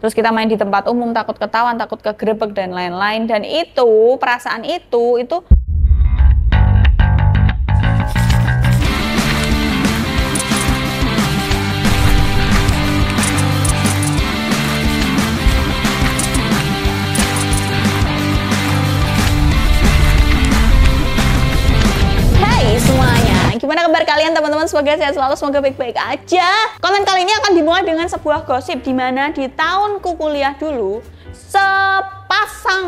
Terus kita main di tempat umum, takut ketahuan, takut kegerebek dan lain-lain. Dan itu, perasaan itu gimana kabar kalian teman-teman? Semoga sehat selalu, semoga baik-baik aja. Konten kali ini akan dimulai dengan sebuah gosip di mana di tahunku kuliah dulu, sepasang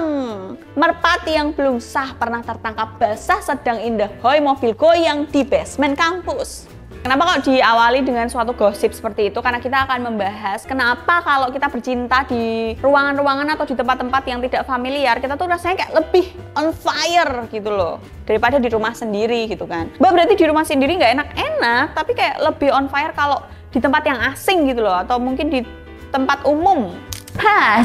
merpati yang belum sah pernah tertangkap basah sedang indah hoi mobil goyang di basement kampus. Kenapa kok diawali dengan suatu gosip seperti itu? Karena kita akan membahas kenapa kalau kita bercinta di ruangan-ruangan atau di tempat-tempat yang tidak familiar, kita tuh rasanya kayak lebih on fire gitu loh, daripada di rumah sendiri gitu kan. Berarti di rumah sendiri nggak enak-enak, tapi kayak lebih on fire kalau di tempat yang asing gitu loh, atau mungkin di tempat umum.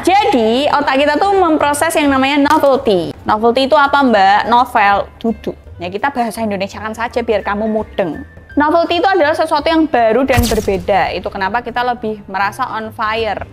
Jadi otak kita tuh memproses yang namanya novelty. Novelty itu apa mbak? Novel, duduk. Ya kita bahasa Indonesia kan saja biar kamu mudeng. Novelty itu adalah sesuatu yang baru dan berbeda. Itu kenapa kita lebih merasa on fire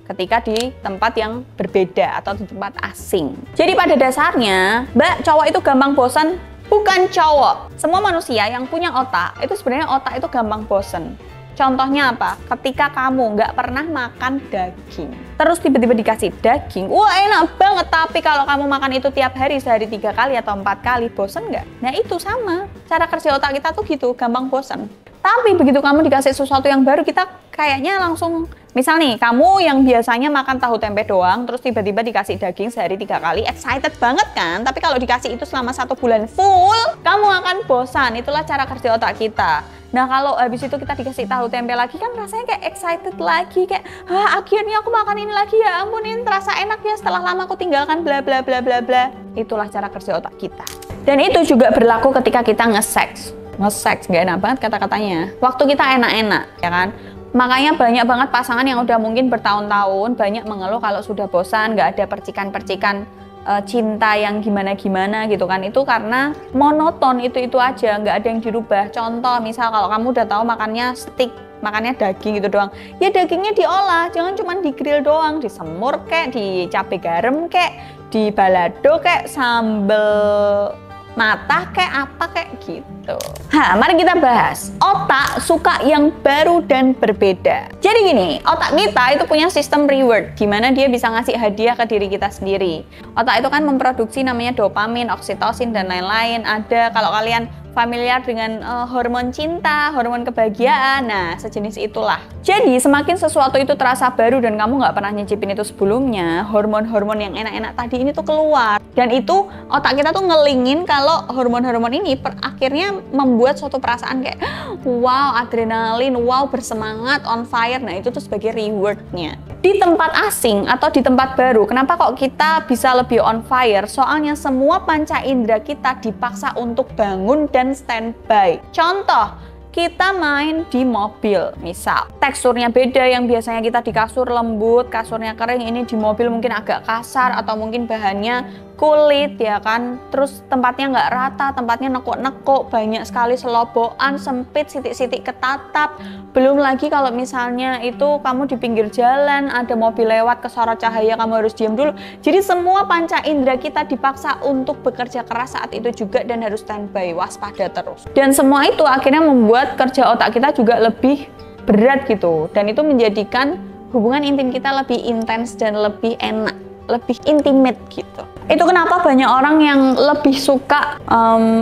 ketika di tempat yang berbeda atau di tempat asing. Jadi pada dasarnya, mbak, cowok itu gampang bosan? Bukan cowok. Semua manusia yang punya otak, itu sebenarnya otak itu gampang bosan. Contohnya apa? Ketika kamu nggak pernah makan daging, terus tiba-tiba dikasih daging, wah enak banget, tapi kalau kamu makan itu tiap hari, sehari 3 kali atau 4 kali, bosen nggak? Nah itu sama, cara kerja otak kita tuh gitu, gampang bosen. Tapi begitu kamu dikasih sesuatu yang baru, kita kayaknya langsung, misal nih, kamu yang biasanya makan tahu tempe doang, terus tiba-tiba dikasih daging sehari 3 kali, excited banget kan? Tapi kalau dikasih itu selama 1 bulan full, kamu akan bosan. Itulah cara kerja otak kita. Nah kalau habis itu kita dikasih tahu tempe lagi kan rasanya kayak excited lagi, kayak akhirnya aku makan ini lagi, ya ampun ini terasa enak ya setelah lama aku tinggalkan bla bla bla bla bla. Itulah cara kerja otak kita. Dan itu juga berlaku ketika kita nge-seks. Nge-seks gak enak banget kata-katanya. Waktu kita enak-enak ya kan. Makanya banyak banget pasangan yang udah mungkin bertahun-tahun banyak mengeluh kalau sudah bosan, gak ada percikan-percikan cinta yang gimana-gimana gitu kan. Itu karena monoton, itu aja, nggak ada yang dirubah. Contoh misal kalau kamu udah tahu makannya steak, makannya daging gitu doang, ya dagingnya diolah, jangan cuma di grill doang, disemur kek, di cabai garam kek, di balado kek, sambel mata kayak apa kayak gitu. Mari kita bahas otak suka yang baru dan berbeda. Jadi gini, otak kita itu punya sistem reward, gimana dia bisa ngasih hadiah ke diri kita sendiri. Otak itu kan memproduksi namanya dopamin, oksitosin dan lain-lain. Ada kalau kalian familiar dengan hormon cinta, hormon kebahagiaan, nah sejenis itulah. Jadi semakin sesuatu itu terasa baru dan kamu nggak pernah nyicipin itu sebelumnya, hormon-hormon yang enak-enak tadi ini tuh keluar. Dan itu otak kita tuh ngelingin kalau hormon-hormon ini akhirnya membuat suatu perasaan kayak wow, adrenalin, wow, bersemangat, on fire. Nah itu tuh sebagai rewardnya. Di tempat asing atau di tempat baru, kenapa kok kita bisa lebih on fire? Soalnya semua panca indera kita dipaksa untuk bangun dan standby. Contoh, kita main di mobil, misal teksturnya beda, yang biasanya kita di kasur lembut, kasurnya kering, ini di mobil mungkin agak kasar atau mungkin bahannya kulit ya kan, terus tempatnya nggak rata, tempatnya nekuk-nekuk, banyak sekali selobokan, sempit, sitik-sitik ketatap. Belum lagi kalau misalnya itu kamu di pinggir jalan, ada mobil lewat kesorot cahaya, kamu harus diam dulu. Jadi semua panca indera kita dipaksa untuk bekerja keras saat itu juga dan harus standby, waspada terus. Dan semua itu akhirnya membuat kerja otak kita juga lebih berat gitu, dan itu menjadikan hubungan intim kita lebih intens dan lebih enak, lebih intimate gitu. Itu kenapa banyak orang yang lebih suka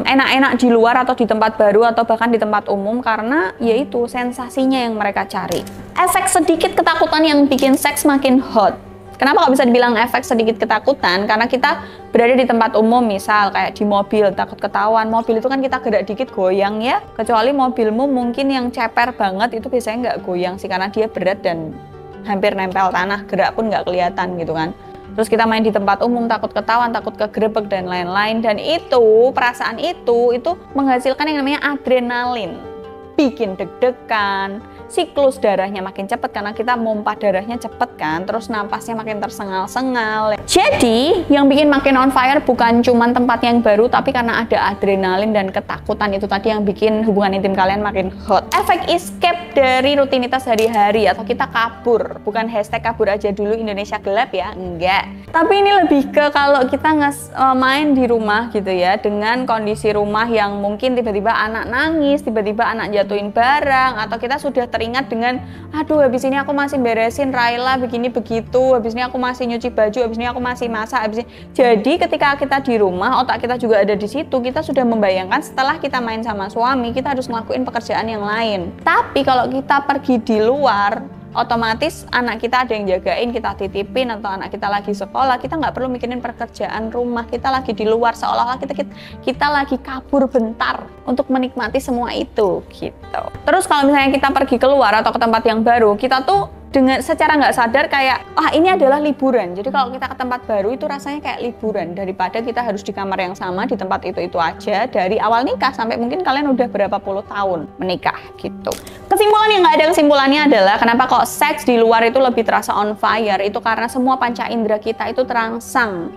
enak-enak di luar atau di tempat baru atau bahkan di tempat umum, karena yaitu sensasinya yang mereka cari. Efek sedikit ketakutan yang bikin seks makin hot. Kenapa kok bisa dibilang efek sedikit ketakutan? Karena kita berada di tempat umum, misal kayak di mobil, takut ketahuan. Mobil itu kan kita gerak dikit goyang ya. Kecuali mobilmu mungkin yang ceper banget, itu biasanya nggak goyang sih, karena dia berat dan hampir nempel tanah, gerak pun nggak kelihatan gitu kan. Terus kita main di tempat umum, takut ketahuan, takut kegerebek dan lain-lain. Dan itu, perasaan itu menghasilkan yang namanya adrenalin. Bikin deg-degan, siklus darahnya makin cepat karena kita mompa darahnya cepet kan, terus napasnya makin tersengal-sengal. Jadi yang bikin makin on fire bukan cuman tempat yang baru, tapi karena ada adrenalin dan ketakutan itu tadi yang bikin hubungan intim kalian makin hot. Efek escape dari rutinitas hari-hari atau kita kabur, bukan hashtag kabur aja dulu Indonesia gelap ya, enggak. Tapi ini lebih ke kalau kita main di rumah gitu ya, dengan kondisi rumah yang mungkin tiba-tiba anak nangis, tiba-tiba anak jatuhin barang, atau kita sudah teringat dengan aduh habis ini aku masih beresin Raila begini begitu, habis ini aku masih nyuci baju, habis ini aku masih masak, habis ini. Jadi ketika kita di rumah, otak kita juga ada di situ, kita sudah membayangkan setelah kita main sama suami, kita harus ngelakuin pekerjaan yang lain. Tapi kalau kita pergi di luar, otomatis anak kita ada yang jagain, kita titipin, atau anak kita lagi sekolah, kita nggak perlu mikirin pekerjaan rumah, kita lagi di luar, seolah-olah kita lagi kabur bentar untuk menikmati semua itu gitu. Terus kalau misalnya kita pergi keluar atau ke tempat yang baru, kita tuh dengan secara nggak sadar kayak ini adalah liburan. Jadi kalau kita ke tempat baru itu rasanya kayak liburan daripada kita harus di kamar yang sama di tempat itu aja dari awal nikah sampai mungkin kalian udah berapa puluh tahun menikah gitu. Kesimpulan yang nggak ada kesimpulannya adalah kenapa kok seks di luar itu lebih terasa on fire, itu karena semua panca indera kita itu terangsang.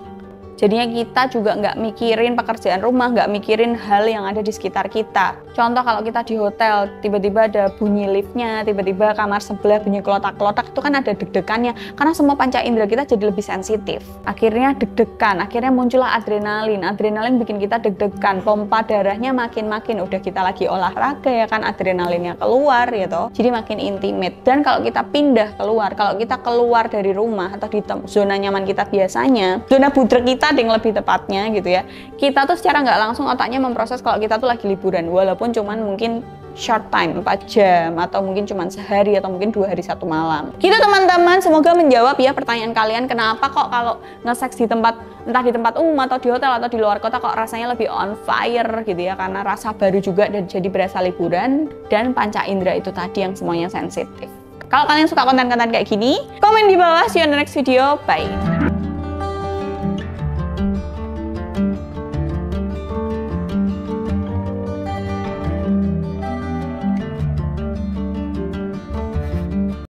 Jadinya kita juga nggak mikirin pekerjaan rumah, nggak mikirin hal yang ada di sekitar kita. Contoh kalau kita di hotel, tiba-tiba ada bunyi liftnya, tiba-tiba kamar sebelah bunyi kelotak-kelotak, itu kan ada deg-degannya. Karena semua panca indera kita jadi lebih sensitif. Akhirnya deg-degan, akhirnya muncullah adrenalin. Adrenalin bikin kita deg-degan, pompa darahnya makin-makin. Udah kita lagi olahraga ya kan, adrenalinnya keluar gitu. Jadi makin intimate. Dan kalau kita pindah keluar, kalau kita keluar dari rumah atau di zona nyaman kita biasanya, zona budrek kita yang lebih tepatnya gitu ya, kita tuh secara nggak langsung otaknya memproses kalau kita tuh lagi liburan, walaupun cuman mungkin short time 4 jam atau mungkin cuman sehari atau mungkin 2 hari 1 malam gitu teman-teman. Semoga menjawab ya pertanyaan kalian, kenapa kok kalau nge-seks di tempat, entah di tempat umum atau di hotel atau di luar kota kok rasanya lebih on fire gitu ya, karena rasa baru juga dan jadi berasa liburan dan panca indera itu tadi yang semuanya sensitif. Kalau kalian suka konten-konten kayak gini, komen di bawah. See you on the next video, bye.